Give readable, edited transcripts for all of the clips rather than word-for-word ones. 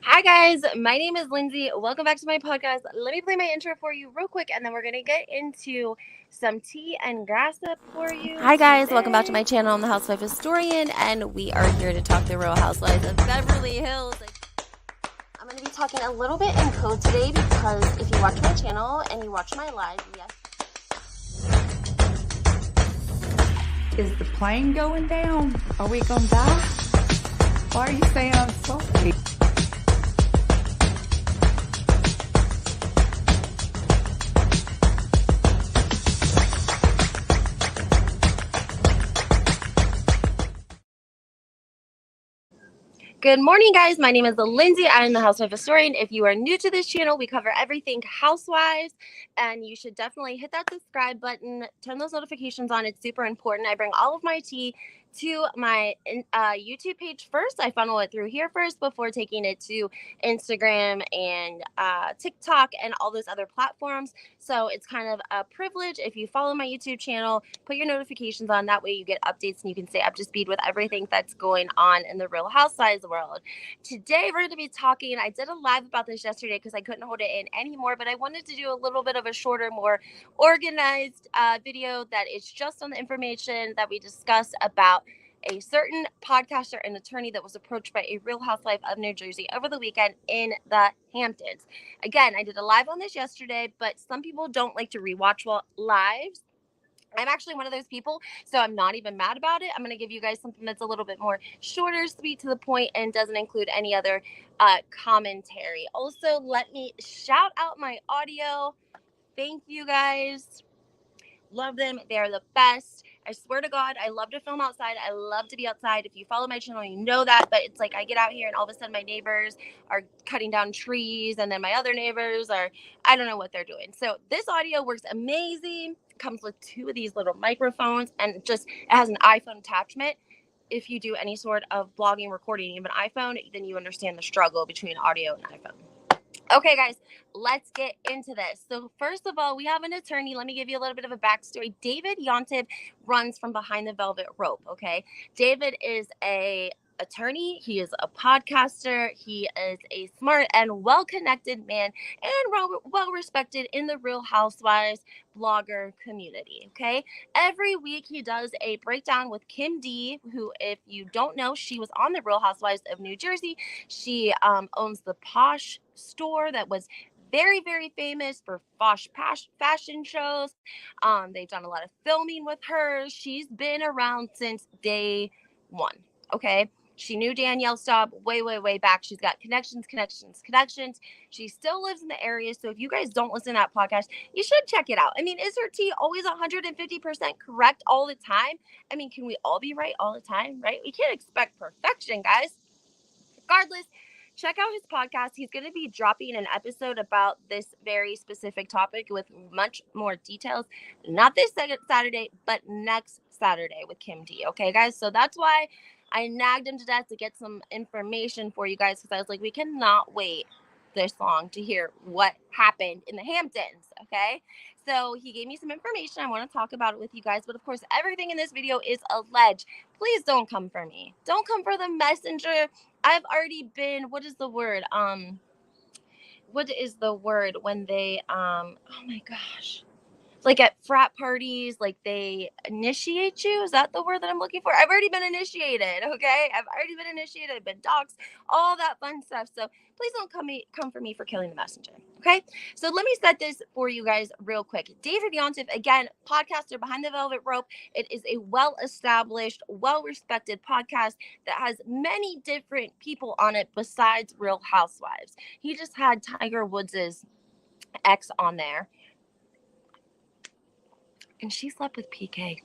Hi guys, my name is Lindsay. Welcome back to my podcast. Let me play my intro for you real quick and then we're going to get into some tea and gossip for you. Hi guys, today. welcome back to my channel. I'm the Housewife Historian and we are here to talk the Real Housewives of Beverly Hills. I'm going to be talking a little bit in code today because if you watch my channel and you watch my live, yes. Is the plane going down? Are we gonna die? Why are you saying I'm sorry? Good morning, guys. My name is Lindsay. I'm the Housewife Historian. If you are new to this channel, we cover everything housewives, and you should definitely hit that subscribe button, turn those notifications on. It's super important. I bring all of my tea to my YouTube page first. I funnel it through here first before taking it to Instagram and TikTok and all those other platforms. So it's kind of a privilege. If you follow my YouTube channel, put your notifications on. That way you get updates and you can stay up to speed with everything that's going on in the Real Housewives world. Today we're going to be talking, I did a live about this yesterday because I couldn't hold it in anymore, but I wanted to do a little bit of a shorter, more organized video that is just on the information that we discussed about a certain podcaster and attorney that was approached by a Real Housewife of New Jersey over the weekend in the Hamptons. Again, I did a live on this yesterday, but some people don't like to rewatch lives. I'm actually one of those people, so I'm not even mad about it. I'm going to give you guys something that's a little bit more shorter, sweet, to the point, and doesn't include any other commentary. Also, let me shout out my audio. Thank you, guys. Love them. They're the best. I swear to God, I love to film outside. I love to be outside. If you follow my channel, you know that. But it's like I get out here and all of a sudden my neighbors are cutting down trees. And then my other neighbors are, I don't know what they're doing. So this audio works amazing. It comes with two of these little microphones and it has an iPhone attachment. If you do any sort of blogging, recording, even iPhone, then you understand the struggle between audio and iPhone. Okay, guys, let's get into this. So first of all, we have an attorney. Let me give you a little bit of a backstory. David Yontef runs from Behind the Velvet Rope, okay? David is a attorney. He is a podcaster. He is a smart and well-connected man and well-respected in the Real Housewives blogger community, okay? Every week he does a breakdown with Kim D, who, if you don't know, she was on the Real Housewives of New Jersey. She owns the Posh store that was very, very famous for fashion shows. They've done a lot of filming with her. She's been around since day one. Okay. She knew Danielle Staub way, way, way back. She's got connections. She still lives in the area. So if you guys don't listen to that podcast, you should check it out. I mean, is her tea always 150% correct all the time? I mean, can we all be right all the time, right? We can't expect perfection, guys. Regardless, check out his podcast. He's going to be dropping an episode about this very specific topic with much more details. Not this Saturday, but next Saturday with Kim D. Okay, guys? So that's why I nagged him to death to get some information for you guys because I was like, we cannot wait this long to hear what happened in the Hamptons. Okay, so he gave me some information. I want to talk about it with you guys, but of course everything in this video is alleged. Please don't come for me. Don't come for the messenger. I've already been, what is the word when they oh my gosh, like at frat parties, like they initiate you. Is that the word that I'm looking for? I've already been initiated. Okay, I've already been initiated. I've been doxxed, all that fun stuff. So please don't come for me for killing the messenger. Okay, so let me set this for you guys real quick. David Yontef, again, podcaster Behind the Velvet Rope. It is a well-established, well-respected podcast that has many different people on it besides Real Housewives. He just had Tiger Woods's ex on there, and she slept with PK.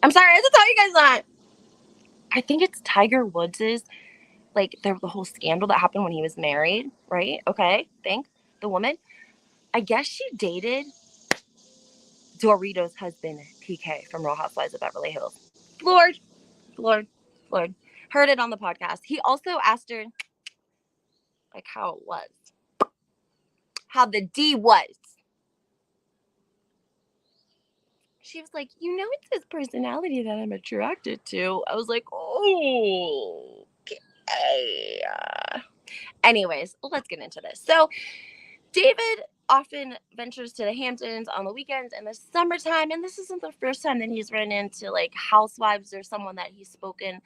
I'm sorry, I have to tell you guys that. I think it's Tiger Woods's, like, the whole scandal that happened when he was married, right? Okay, think. The woman. I guess she dated Dorito's husband, PK, from Real Housewives of Beverly Hills. Lord. Heard it on the podcast. He also asked her, like, how it was. How the D was. She was like, it's his personality that I'm attracted to. I was like, oh, okay. Anyways, let's get into this. So David often ventures to the Hamptons on the weekends in the summertime, and this isn't the first time that he's run into like housewives or someone that he's spoken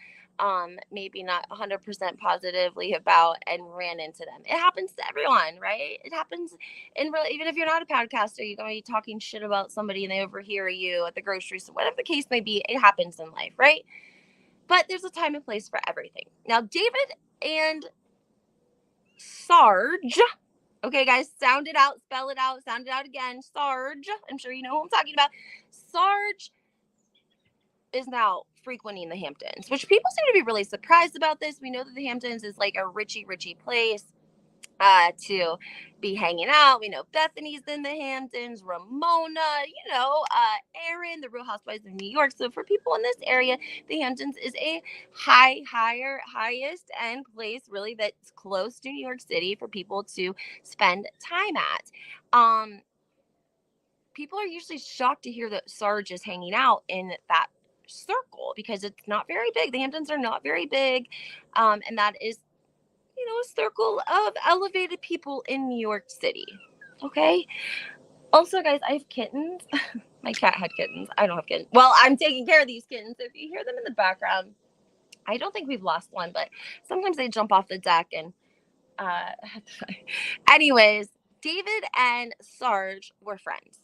maybe not 100% positively about and ran into them. It happens to everyone, right? It happens in real, even if you're not a podcaster, you're going to be talking shit about somebody and they overhear you at the grocery store, whatever the case may be. It happens in life, right? But there's a time and place for everything. Now David and Sarge, okay, guys, sound it out, spell it out, sound it out again. Sarge, I'm sure you know who I'm talking about. Sarge is now frequenting the Hamptons, which people seem to be really surprised about this. We know that the Hamptons is like a richy place to be hanging out. We know Bethany's in the Hamptons, Ramona, Erin, the Real Housewives of New York. So for people in this area, the Hamptons is a highest end place really that's close to New York City for people to spend time at. People are usually shocked to hear that Sarge is hanging out in that circle because it's not very big. The Hamptons are not very big. And that is a circle of elevated people in New York City. Okay. Also, guys, I have kittens. My cat had kittens. I don't have kittens. Well, I'm taking care of these kittens. If you hear them in the background, I don't think we've lost one, but sometimes they jump off the deck and anyways, David and Sarge were friends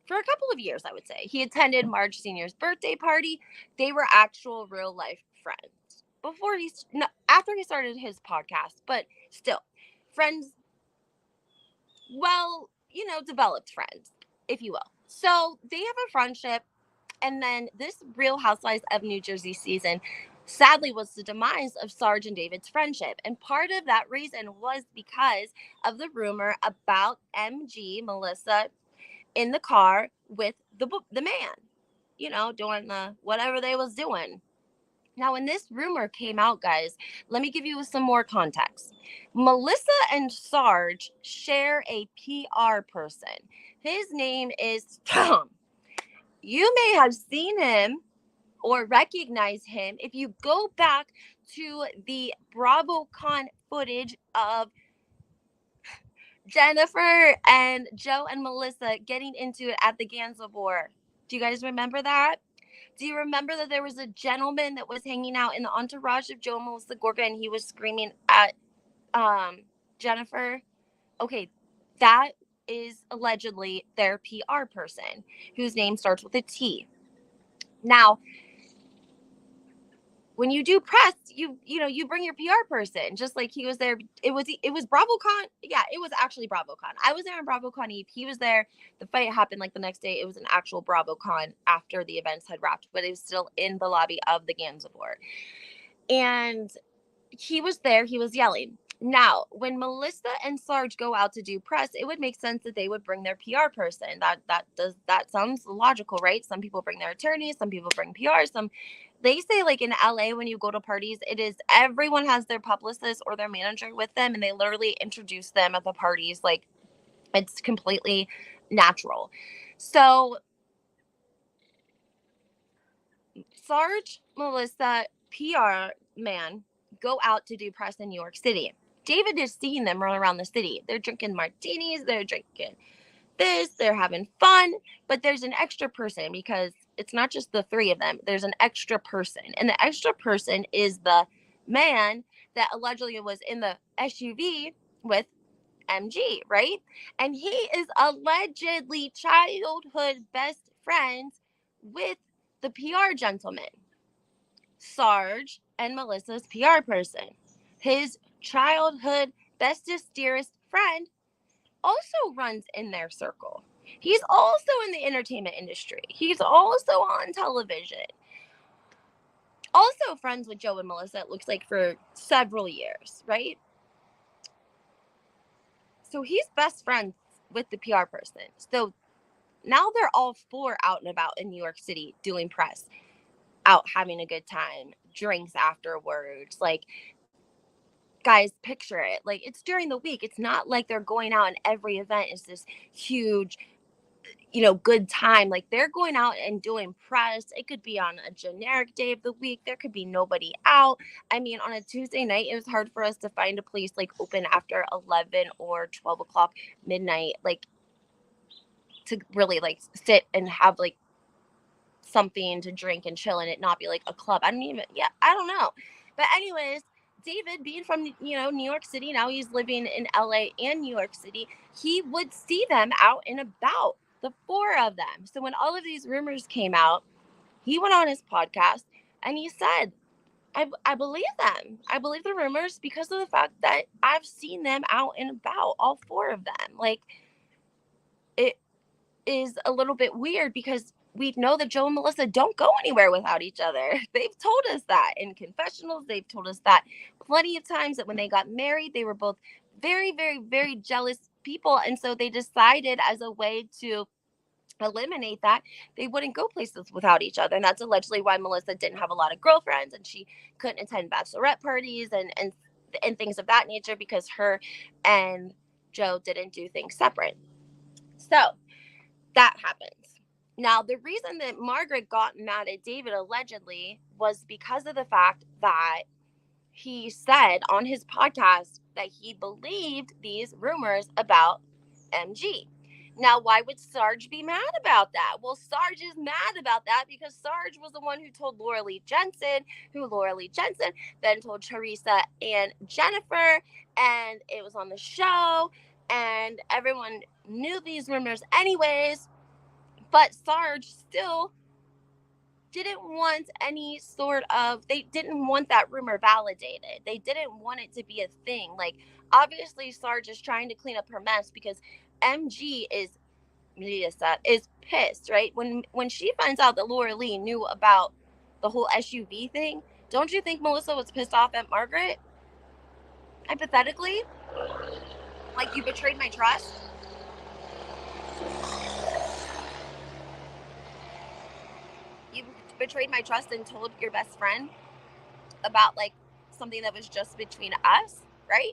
for a couple of years, I would say. He attended Marge Sr.'s birthday party. They were actual real life friends. After he started his podcast, but still friends, developed friends, if you will. So they have a friendship, and then this Real Housewives of New Jersey season sadly was the demise of Sarge and David's friendship. And part of that reason was because of the rumor about MG, Melissa, in the car with the man, doing the whatever they was doing. Now, when this rumor came out, guys, let me give you some more context. Melissa and Sarge share a PR person. His name is Tom. You may have seen him or recognize him if you go back to the BravoCon footage of Jennifer and Joe and Melissa getting into it at the Gansevoort. Do you guys remember that? Do you remember that there was a gentleman that was hanging out in the entourage of Joe and Melissa Gorga and he was screaming at Jennifer? Okay, that is allegedly their PR person whose name starts with a T. Now, when you do press, you bring your PR person, just like he was there. It was BravoCon. Yeah, it was actually BravoCon. I was there on BravoCon Eve. He was there. The fight happened like the next day. It was an actual BravoCon after the events had wrapped, but it was still in the lobby of the Gansevoort. And he was there. He was yelling. Now, when Melissa and Sarge go out to do press, it would make sense that they would bring their PR person. That sounds logical, right? Some people bring their attorneys, some people bring PR, they say like in LA, when you go to parties, it is everyone has their publicist or their manager with them, and they literally introduce them at the parties. Like it's completely natural. So Sarge, Melissa, PR man go out to do press in New York City. David is seeing them run around the city. They're drinking martinis. They're drinking this. They're having fun. But there's an extra person because it's not just the three of them. There's an extra person. And the extra person is the man that allegedly was in the SUV with MG, right? And he is allegedly childhood best friends with the PR gentleman, Sarge and Melissa's PR person. His childhood bestest, dearest friend also runs in their circle. He's also in the entertainment industry. He's also on television. Also friends with Joe and Melissa, it looks like, for several years, right? So he's best friends with the PR person. So now they're all four out and about in New York City doing press, out having a good time, drinks afterwards. Like, guys, picture it. Like, it's during the week. It's not like they're going out and every event is this huge good time. Like, they're going out and doing press. It could be on a generic day of the week. There could be nobody out. I mean, on a Tuesday night, it was hard for us to find a place like open after 11 or 12 o'clock midnight, like to really like sit and have like something to drink and chill and it not be like a club. I don't know. But anyways, David, being from, New York City, now he's living in LA and New York City, he would see them out and about, the four of them. So when all of these rumors came out, he went on his podcast and he said, I believe them. I believe the rumors because of the fact that I've seen them out and about, all four of them. Like, it is a little bit weird because we know that Joe and Melissa don't go anywhere without each other. They've told us that in confessionals. They've told us that plenty of times, that when they got married, they were both very, very, very jealous people. And so they decided, as a way to eliminate that, they wouldn't go places without each other. And that's allegedly why Melissa didn't have a lot of girlfriends and she couldn't attend bachelorette parties and things of that nature, because her and Joe didn't do things separate. So that happens. Now, the reason that Margaret got mad at David allegedly was because of the fact that he said on his podcast that he believed these rumors about MG. Now, why would Sarge be mad about that? Well, Sarge is mad about that because Sarge was the one who told Laura Lee Jensen, then told Teresa and Jennifer, and it was on the show, and everyone knew these rumors anyways, but Sarge still didn't want they didn't want that rumor validated. They didn't want it to be a thing. Like, obviously Sarge is trying to clean up her mess because MG is pissed, right? When she finds out that Laura Lee knew about the whole SUV thing, don't you think Melissa was pissed off at Margaret? Hypothetically? Like, you betrayed my trust? You betrayed my trust and told your best friend about like something that was just between us, right?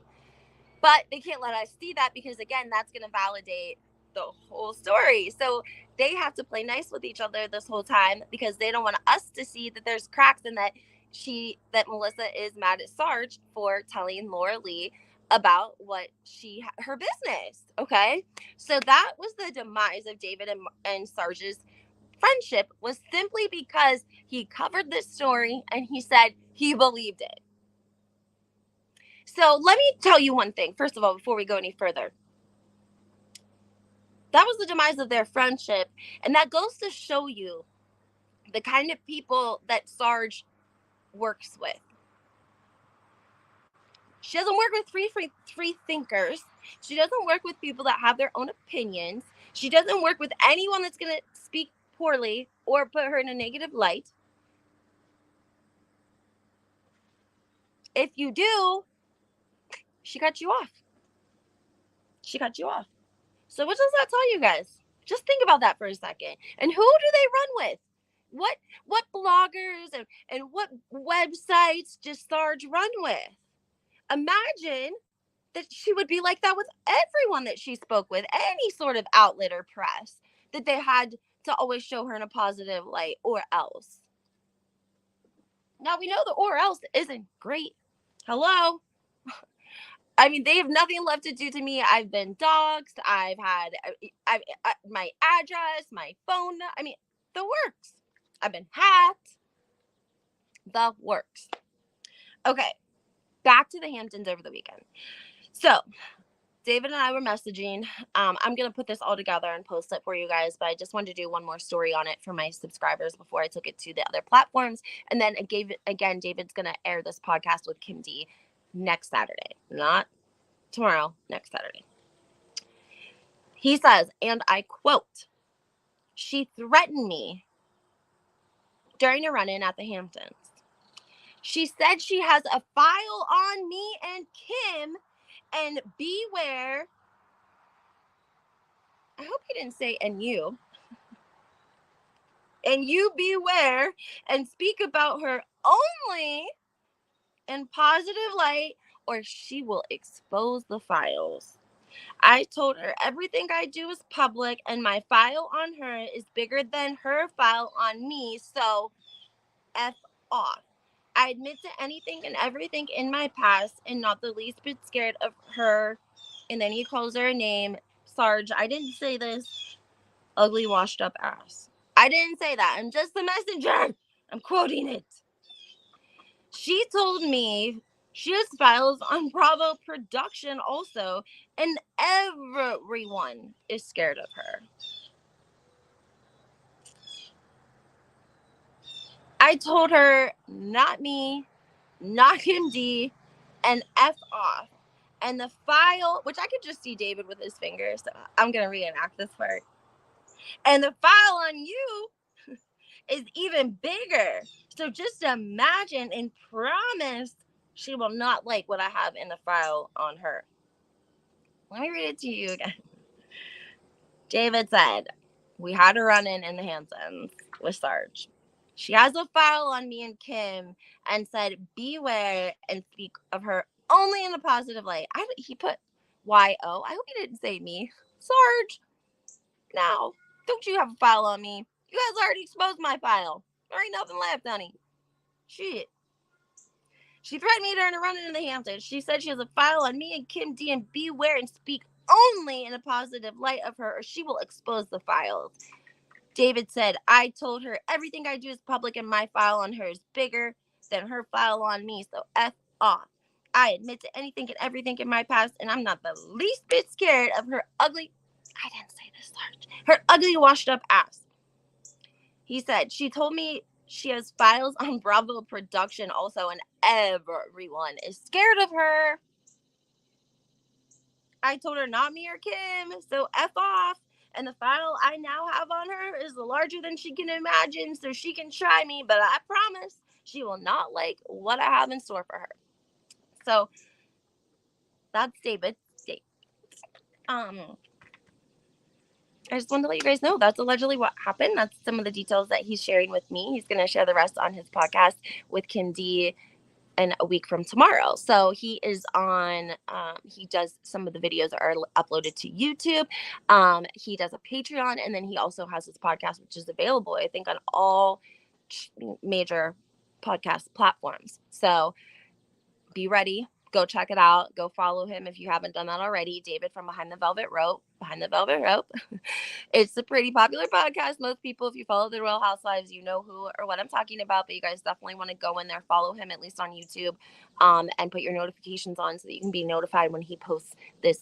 But they can't let us see that because, again, that's going to validate the whole story. So they have to play nice with each other this whole time because they don't want us to see that there's cracks and that Melissa is mad at Sarge for telling Laura Lee about her business. Okay. So that was the demise of David and Sarge's friendship, was simply because he covered this story and he said he believed it. So let me tell you one thing, first of all, before we go any further. That was the demise of their friendship. And that goes to show you the kind of people that Sarge works with. She doesn't work with free thinkers. She doesn't work with people that have their own opinions. She doesn't work with anyone that's going to speak poorly or put her in a negative light. If you do, she cut you off. So what does that tell you guys? Just think about that for a second. And who do they run with? What bloggers and what websites does Sarge run with? Imagine that she would be like that with everyone that she spoke with, any sort of outlet or press, that they had to always show her in a positive light, or else. Now, we know the or else isn't great. Hello? I mean, they have nothing left to do to me. I've been doxxed. I've had my address, my phone. I mean, the works. I've been hacked. The works. Okay, back to the Hamptons over the weekend. So, David and I were messaging. I'm going to put this all together and post it for you guys, but I just wanted to do one more story on it for my subscribers before I took it to the other platforms. And then again, David's going to air this podcast with Kim D next Saturday, not tomorrow, next Saturday. He says, and I quote, "She threatened me during a run-in at the Hamptons. She said she has a file on me and Kim, and beware." I hope he didn't say "and you." "And you beware and speak about her only in positive light, or she will expose the files." I told her everything I do is public and my file on her is bigger than her file on me, so F off. I admit to anything and everything in my past and not the least bit scared of her. And then he calls her a name. Sarge, I didn't say this. Ugly washed up ass. I didn't say that. I'm just the messenger. I'm quoting it. She told me she has files on Bravo Production also, and everyone is scared of her. I told her, not me, not him D, and F off. And the file, which I could just see David with his fingers, so I'm going to reenact this part. And the file on you is even bigger. So just imagine and promise she will not like what I have in the file on her. Let me read it to you again. David said, we had a run-in the Hamptons with Sarge. She has a file on me and Kim and said, beware and speak of her only in a positive light. He put Y-O. I hope he didn't say me. Sarge, now, don't you have a file on me? You guys already exposed my file. There ain't nothing left, honey. Shit. She threatened me during a run-in in the Hamptons. She said she has a file on me and Kim D and beware and speak only in a positive light of her or she will expose the files. David said, I told her everything I do is public and my file on her is bigger than her file on me, so F off. I admit to anything and everything in my past, and I'm not the least bit scared of her ugly, I didn't say this, Sarge, her ugly washed up ass. He said, she told me she has files on Bravo Production also, and everyone is scared of her. I told her not me or Kim, so F off. And the file I now have on her is larger than she can imagine, so she can try me, but I promise she will not like what I have in store for her. So that's David. I just wanted to let you guys know that's allegedly what happened. That's some of the details that he's sharing with me. He's going to share the rest on his podcast with Kim D in a week from tomorrow. So he is on, he does, some of the videos are uploaded to YouTube. He does a Patreon, and then he also has his podcast, which is available, I think, on all major podcast platforms. So be ready. Go check it out. Go follow him if you haven't done that already. David from Behind the Velvet Rope. It's a pretty popular podcast. Most people, if you follow the Real Housewives, you know who or what I'm talking about. But you guys definitely want to go in there, follow him, at least on YouTube, and put your notifications on so that you can be notified when he posts this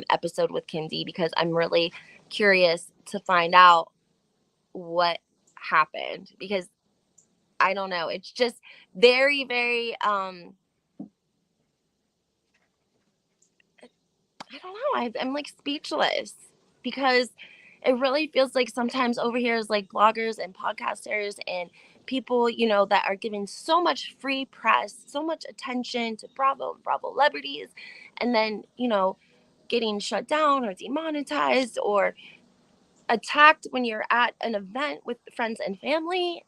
episode with Kim D, because I'm really curious to find out what happened, because I don't know. It's just very, very I don't know. I'm like speechless, because it really feels like sometimes over here is like bloggers and podcasters and people, you know, that are giving so much free press, so much attention to Bravo and Bravo celebrities, and then, you know, getting shut down or demonetized or attacked when you're at an event with friends and family.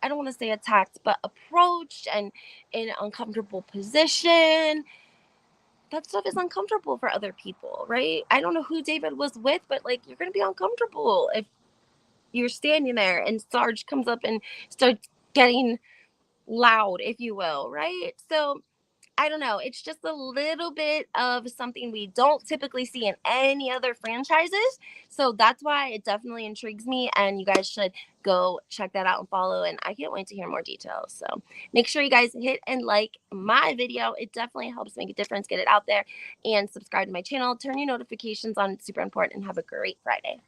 I don't want to say attacked, but approached and in an uncomfortable position. That stuff is uncomfortable for other people, right? I don't know who David was with, but like, you're going to be uncomfortable if you're standing there and Sarge comes up and starts getting loud, if you will, right? So I don't know. It's just a little bit of something we don't typically see in any other franchises. So that's why it definitely intrigues me. And you guys should go check that out and follow. And I can't wait to hear more details. So make sure you guys hit and like my video. It definitely helps make a difference. Get it out there and subscribe to my channel. Turn your notifications on. It's super important. And have a great Friday.